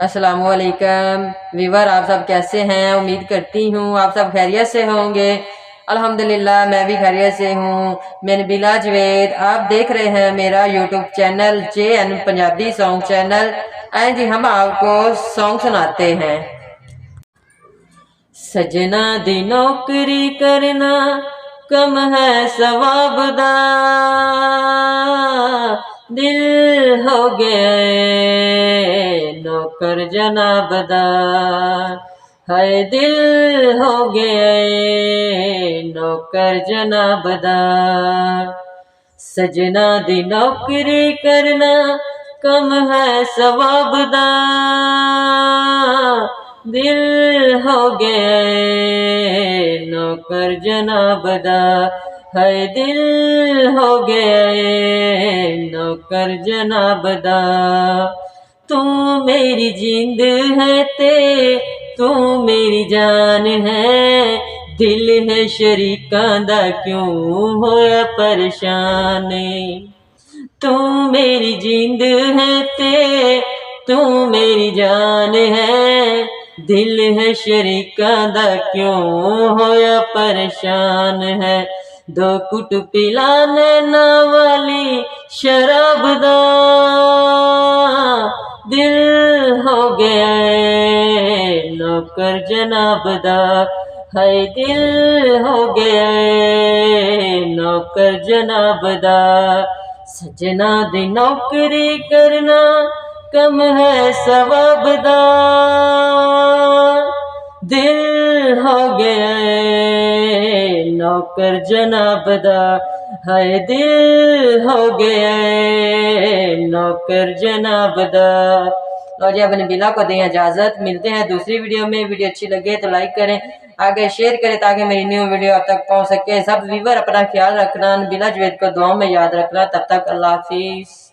अस्सलामुअलैकुम वीवर, आप सब कैसे हैं? उम्मीद करती हूँ आप सब खैरियत से होंगे। अल्हम्दुलिल्लाह मैं भी खैरियत से हूँ। मैं नबीला जवेद, आप देख रहे हैं मेरा YouTube channel JN Punjabi song channel. आए जी, हम आपको सॉन्ग सुनाते हैं। सजना दी नौकरी करना कम है सवाब दा, दिल हो गए नौकर जनाब दा, हाय दिल हो गए नौकर जनाब दा। सजना दी नौकरी करना कम है सवाब दा, दिल हो गए नौकर जनाब दा, है दिल हो गए नौकर जनाब दा। तू मेरी जिंद है ते तू मेरी जान है, दिल है शरीकां दा क्यों होया परेशान। तू मेरी जिंद है ते तू मेरी जान है, दिल है शरीकां दा क्यों होया परेशान है। दो कुट पिलाने ना वाली शराब दा, दिल हो गया नौकर जनाब दा, हाय दिल हो गया नौकर जनाब दा। सजना दी नौकरी करना कम है सवाब दा, दिल हो गया नौकर जनाब दा, हाय दिल हो गया नौकर जनाब दा। लो जी, अपने बिला को दें इजाजत। मिलते हैं दूसरी वीडियो में। वीडियो अच्छी लगे तो लाइक करें, आगे शेयर करें ताकि मेरी न्यू वीडियो आप तक पहुंच सके। सब व्यूअर अपना ख्याल रखना, नबीला जवेद को दुआओं में याद रखना। तब तक अल्लाह हाफिज।